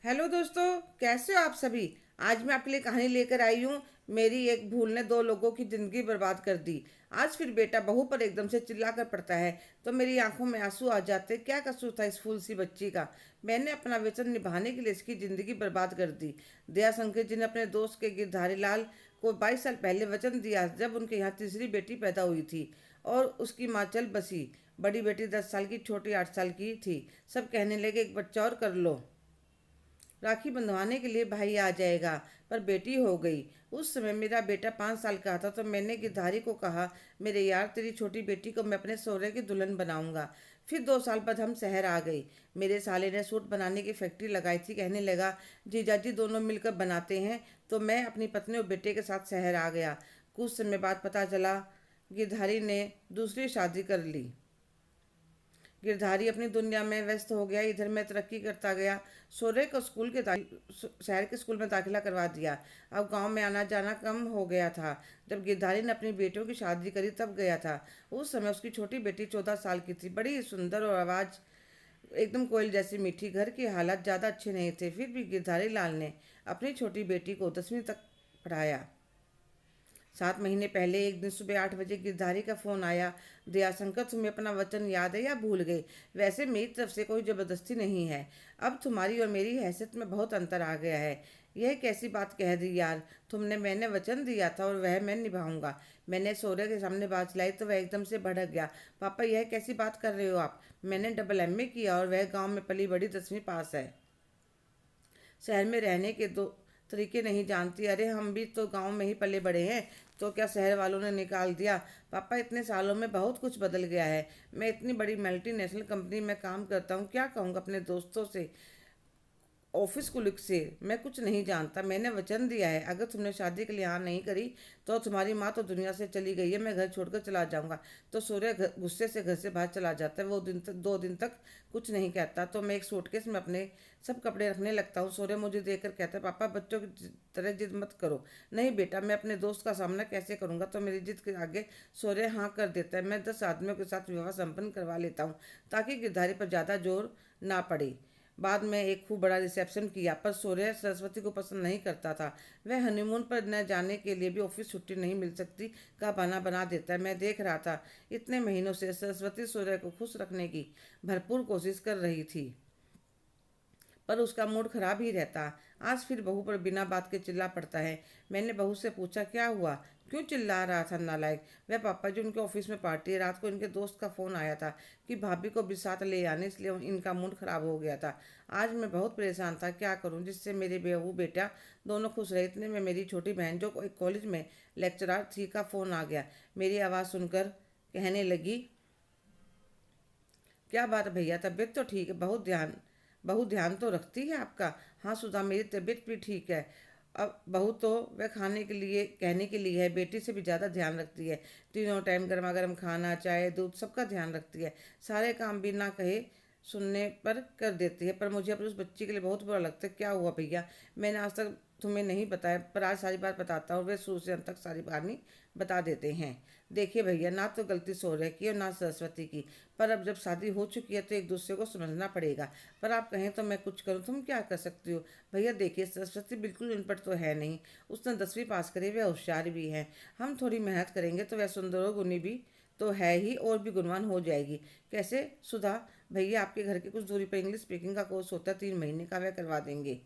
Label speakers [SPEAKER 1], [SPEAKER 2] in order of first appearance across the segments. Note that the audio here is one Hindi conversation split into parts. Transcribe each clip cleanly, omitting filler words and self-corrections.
[SPEAKER 1] हेलो दोस्तों, कैसे हो आप सभी। आज मैं आपके लिए कहानी लेकर आई हूँ। मेरी एक भूल ने दो लोगों की जिंदगी बर्बाद कर दी। आज फिर बेटा बहू पर एकदम से चिल्ला कर पड़ता है तो मेरी आंखों में आंसू आ जाते। क्या कसूर था इस फूल सी बच्ची का। मैंने अपना वचन निभाने के लिए इसकी जिंदगी बर्बाद कर दी। दया शंकर जी ने अपने दोस्त के गिरधारी लाल को 22 साल पहले वचन दिया जब उनके यहाँ तीसरी बेटी पैदा हुई थी और उसकी माँ चल बसी। बड़ी बेटी 10 साल की, छोटी 8 साल की थी। सब कहने लगे एक बच्चा और कर लो, राखी बंधवाने के लिए भाई आ जाएगा। पर बेटी हो गई। उस समय मेरा बेटा 5 साल का था तो मैंने गिरधारी को कहा, मेरे यार तेरी छोटी बेटी को मैं अपने सहुरे की दुल्हन बनाऊंगा। फिर 2 साल बाद हम शहर आ गई। मेरे साले ने सूट बनाने की फैक्ट्री लगाई थी। कहने लगा जीजाजी दोनों मिलकर बनाते हैं। तो मैं अपनी पत्नी और बेटे के साथ शहर आ गया। कुछ समय बाद पता चला गिरधारी ने दूसरी शादी कर ली। गिरधारी अपनी दुनिया में व्यस्त हो गया। इधर मैं तरक्की करता गया। सोरे को शहर के स्कूल में दाखिला करवा दिया। अब गांव में आना जाना कम हो गया था। जब गिरधारी ने अपनी बेटियों की शादी करी तब गया था। उस समय उसकी छोटी बेटी 14 साल की थी, बड़ी सुंदर और आवाज़ एकदम कोयल जैसी मीठी। घर के हालात ज़्यादा अच्छे नहीं थे, फिर भी गिरधारी लाल ने अपनी छोटी बेटी को 10वीं तक पढ़ाया। 7 महीने पहले एक दिन सुबह 8 बजे गिरधारी का फोन आया। दयाशंकर, तुम्हें अपना वचन याद है या भूल गए। वैसे मेरी तरफ से कोई जबरदस्ती नहीं है। अब तुम्हारी और मेरी हैसियत में बहुत अंतर आ गया है। यह कैसी बात कह दी यार। मैंने वचन दिया था और वह मैं निभाऊंगा। मैंने सौर्य के सामने बात चलाई तो वह एकदम से भड़क गया। पापा, यह कैसी बात कर रहे हो आप। मैंने डबल एमए किया और वह गांव में पली बड़ी 10वीं पास है। शहर में रहने के दो तरीके नहीं जानती। अरे हम भी तो गांव में ही पले बड़े हैं। तो क्या शहर वालों ने निकाल दिया। पापा, इतने सालों में बहुत कुछ बदल गया है। मैं इतनी बड़ी मल्टीनेशनल कंपनी में काम करता हूँ, क्या कहूँगा अपने दोस्तों से, ऑफिस कुलिक से। मैं कुछ नहीं जानता। मैंने वचन दिया है अगर तुमने शादी के लिए हाँ नहीं करी तो तुम्हारी माँ तो दुनिया से चली गई है, मैं घर छोड़कर चला जाऊंगा। तो सूर्य गुस्से से घर से बाहर चला जाता है। वो 2 दिन तक कुछ नहीं कहता। तो मैं एक सूटकेस में अपने सब कपड़े रखने लगता हूँ। सूर्य मुझे देखकर कहता है, पापा बच्चों की तरह जिद मत करो। नहीं बेटा, मैं अपने दोस्त का सामना कैसे करूंगा। तो मेरी जिद के आगे सूर्य हाँ कर देता है। मैं 10 आदमियों के साथ विवाह संपन्न करवा लेता हूँ ताकि गिरधारी पर ज़्यादा जोर ना पड़े। बाद में एक खूब बड़ा रिसेप्शन किया, पर सूर्य सरस्वती को पसंद नहीं करता था। वह हनीमून पर न जाने के लिए भी ऑफिस छुट्टी नहीं मिल सकती का बहाना बना देता है। मैं देख रहा था इतने महीनों से सरस्वती सूर्य को खुश रखने की भरपूर कोशिश कर रही थी, पर उसका मूड खराब ही रहता। आज फिर बहू पर बिना बात के चिल्ला पड़ता है। मैंने बहू से पूछा, क्या हुआ, क्यों चिल्ला रहा था नालायक। वह पापा जी, उनके ऑफिस में पार्टी है। रात को इनके दोस्त का फ़ोन आया था कि भाभी को भी साथ ले आने, इसलिए इनका मूड खराब हो गया था। आज मैं बहुत परेशान था, क्या करूं जिससे मेरे बहू बेटा दोनों खुश रहे। इतने में मेरी छोटी बहन जो एक कॉलेज में लेक्चरर थी का फ़ोन आ गया। मेरी आवाज़ सुनकर कहने लगी, क्या बात भैया, तबीयत तो ठीक है। बहुत ध्यान तो रखती है आपका। हाँ सुधा, मेरी तबीयत भी ठीक है। अब बहू तो वह खाने के लिए कहने के लिए है, बेटी से भी ज़्यादा ध्यान रखती है। तीनों टाइम गर्मा गर्म खाना, चाय, दूध सबका ध्यान रखती है। सारे काम बिना कहे सुनने पर कर देती है। पर मुझे अपनी उस बच्ची के लिए बहुत बुरा लगता है। क्या हुआ भैया, मैंने आज तक तुम्हें नहीं बताया, पर आज सारी बात बताता हूँ। वे शुरू से अंत तक सारी कहानी बता देते हैं। देखिए भैया, ना तो गलती सौर्य की और ना सरस्वती की, पर अब जब शादी हो चुकी है तो एक दूसरे को समझना पड़ेगा। पर आप कहें तो मैं कुछ करूं, तुम क्या कर सकती हो। भैया देखिए, सरस्वती बिल्कुल अनपढ़ तो है नहीं। उसने 10वीं पास करी, वह होशियार भी है। हम थोड़ी मेहनत करेंगे तो वह सुंदर और गुणी भी तो है ही, और भी गुणवान हो जाएगी। कैसे सुधा। भैया आपके घर के कुछ दूरी पर इंग्लिश स्पीकिंग का कोर्स होता है, 3 महीने का, वह करवा देंगे।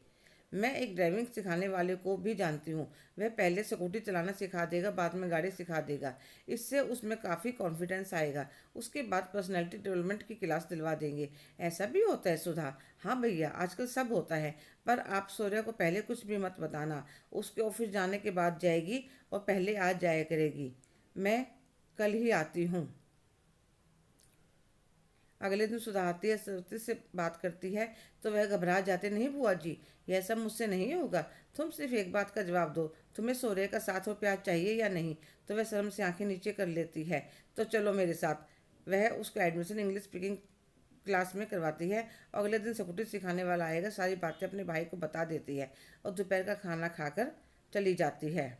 [SPEAKER 1] मैं एक ड्राइविंग सिखाने वाले को भी जानती हूँ। वह पहले स्कूटी चलाना सिखा देगा, बाद में गाड़ी सिखा देगा। इससे उसमें काफ़ी कॉन्फिडेंस आएगा। उसके बाद पर्सनैलिटी डेवलपमेंट की क्लास दिलवा देंगे। ऐसा भी होता है सुधा। हाँ भैया, आजकल सब होता है। पर आप सूर्या को पहले कुछ भी मत बताना। उसके ऑफिस जाने के बाद जाएगी और पहले आज जाया करेगी। मैं कल ही आती हूँ। अगले दिन सुधा आती है, सरस्वती से बात करती है तो वह घबरा जाते, नहीं बुआ जी, यह सब मुझसे नहीं होगा। तुम सिर्फ एक बात का जवाब दो, तुम्हें सौर्य का साथ और प्यार चाहिए या नहीं। तो वह शर्म से आंखें नीचे कर लेती है। तो चलो मेरे साथ। वह उसका एडमिशन इंग्लिश स्पीकिंग क्लास में करवाती है। अगले दिन स्कूटी सिखाने वाला आएगा, सारी बातें अपने भाई को बता देती है और दोपहर का खाना खाकर चली जाती है।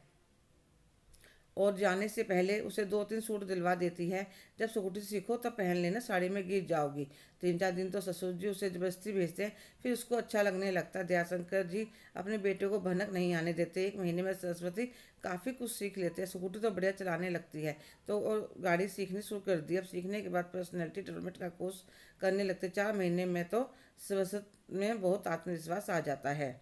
[SPEAKER 1] और जाने से पहले उसे 2-3 सूट दिलवा देती है। जब स्कूटी सीखो तब पहन लेना, साड़ी में गिर जाओगी। 3-4 दिन तो ससुर जी उसे जबरदस्ती भेजते हैं, फिर उसको अच्छा लगने लगता है। दयाशंकर जी अपने बेटे को भनक नहीं आने देते। 1 महीने में सरस्वती काफ़ी कुछ सीख लेते हैं। स्कूटी तो बढ़िया चलाने लगती है, तो और गाड़ी सीखनी शुरू कर दी। अब सीखने के बाद पर्सनैलिटी डेवलपमेंट का कोर्स करने लगते। 4 महीने में तो सरस्वती में बहुत आत्मविश्वास आ जाता है।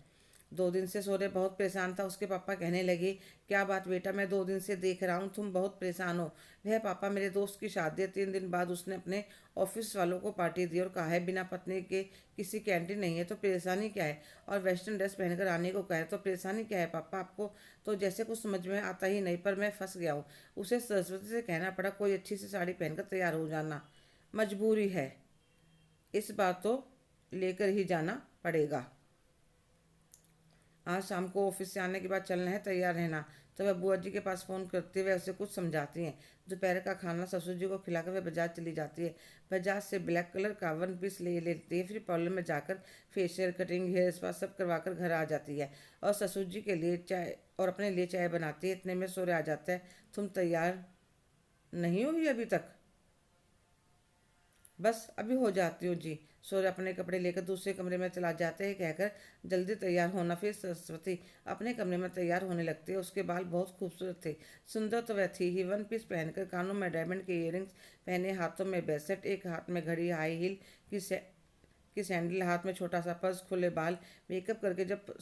[SPEAKER 1] 2 दिन से सोरे बहुत परेशान था। उसके पापा कहने लगे, क्या बात बेटा, मैं 2 दिन से देख रहा हूँ तुम बहुत परेशान हो। वह पापा, मेरे दोस्त की शादी है। 3 दिन बाद उसने अपने ऑफिस वालों को पार्टी दी और कहा है बिना पत्नी के किसी कैंटीन नहीं है, तो परेशानी क्या है। और वेस्टर्न ड्रेस पहनकर आने को कहे, तो परेशानी क्या है पापा, आपको तो जैसे कुछ समझ में आता ही नहीं। पर मैं फंस गया हूँ। उसे सरस्वती से कहना पड़ा, कोई अच्छी सी साड़ी पहनकर तैयार हो जाना, मजबूरी है, इस बार तो लेकर ही जाना पड़ेगा। आज शाम को ऑफिस से आने के बाद चलना है, तैयार रहना। तो वह बुआ जी के पास फ़ोन करते हुए उसे कुछ समझाती हैं। दोपहर का खाना ससुर जी को खिलाकर वह बाजार चली जाती है। बाजार से ब्लैक कलर का 1 पीस ले लेती है। फिर पार्लर में जाकर फेशियल, कटिंग, हेयर स्पा सब करवाकर घर आ जाती है और ससुर जी के लिए चाय और अपने लिए चाय बनाती है। इतने में सोरे आ जाता है, तुम तैयार नहीं हुई अभी तक? बस अभी हो जाती हूँ जी। सूर्य अपने कपड़े लेकर दूसरे कमरे में चला जाते हैं, कहकर जल्दी तैयार होना। फिर सरस्वती अपने कमरे में तैयार होने लगती है। उसके बाल बहुत खूबसूरत थे, सुंदर तो वह थी ही। 1 पीस पहनकर, कानों में डायमंड के इयररिंग्स पहने, हाथों में ब्रेसलेट, एक हाथ में घड़ी, हाई हील की सैंडल, हाथ में छोटा सा पर्स, खुले बाल। मेकअप करके जब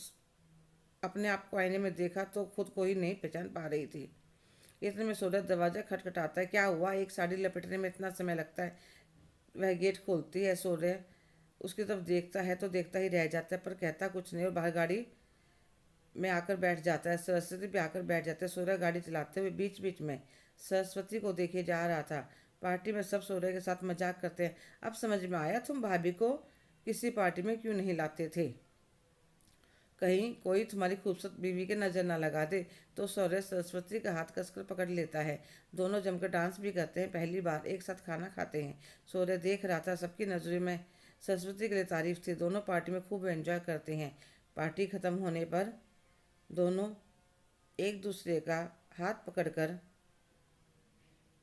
[SPEAKER 1] अपने आप को आईने में देखा तो खुद को ही नहीं पहचान पा रही थी। इतने में सूरज दरवाजा खटखटाता है। क्या हुआ, एक साड़ी लपेटने में इतना समय लगता है? वह गेट खोलती है। सूर्य उसकी तरफ देखता है तो देखता ही रह जाता है, पर कहता कुछ नहीं और बाहर गाड़ी में आकर बैठ जाता है। सरस्वती भी आकर बैठ जाता है। सूर्य गाड़ी चलाते हुए बीच बीच में सरस्वती को देखे जा रहा था। पार्टी में सब सूर्य के साथ मजाक करते हैं। अब समझ में आया, तुम भाभी को किसी पार्टी में क्यों नहीं लाते थे, कहीं कोई तुम्हारी खूबसूरत बीवी के नज़र ना लगा दे। तो सौर्य सरस्वती का हाथ कसकर पकड़ लेता है। दोनों जमकर डांस भी करते हैं, पहली बार एक साथ खाना खाते हैं। सौर्य देख रहा था, सबकी नज़रों में सरस्वती के लिए तारीफ थी। दोनों पार्टी में खूब एंजॉय करते हैं। पार्टी खत्म होने पर दोनों एक दूसरे का हाथ पकड़कर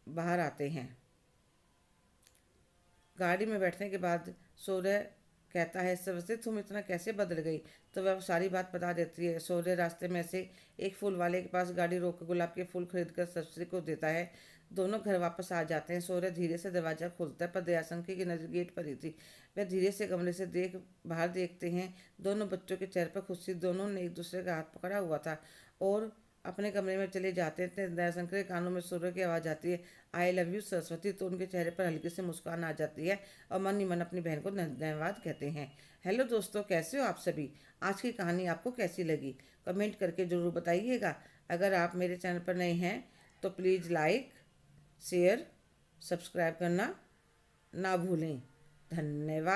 [SPEAKER 1] बाहर आते हैं। गाड़ी में बैठने के बाद सूर्य कहता है, सरस्वती तुम इतना कैसे बदल गई? तो वह सारी बात बता देती है। सूर्य रास्ते में से एक फूल वाले के पास गाड़ी रोक गुलाब के फूल खरीद कर सरस्वती को देता है। दोनों घर वापस आ जाते हैं। सूर्य धीरे से दरवाज़ा खोलता है, पर दयाशंकर की नज़र गेट पर ही थी। वह धीरे से कमरे से बाहर देखते हैं। दोनों बच्चों के चेहरे पर खुशी, दोनों ने एक दूसरे का हाथ पकड़ा हुआ था और अपने कमरे में चले जाते हैं। इतने दयाशंकर के कानों में सूर्य की आवाज़ आती है, आई लव यू सरस्वती। तो उनके चेहरे पर हल्की सी मुस्कान आ जाती है और मन ही मन अपनी बहन को धन्यवाद कहते हैं। हेलो दोस्तों, कैसे हो आप सभी? आज की कहानी आपको कैसी लगी, कमेंट करके ज़रूर बताइएगा। अगर आप मेरे चैनल पर नए हैं तो प्लीज़ लाइक, शेयर, सब्सक्राइब करना ना भूलें। धन्यवाद।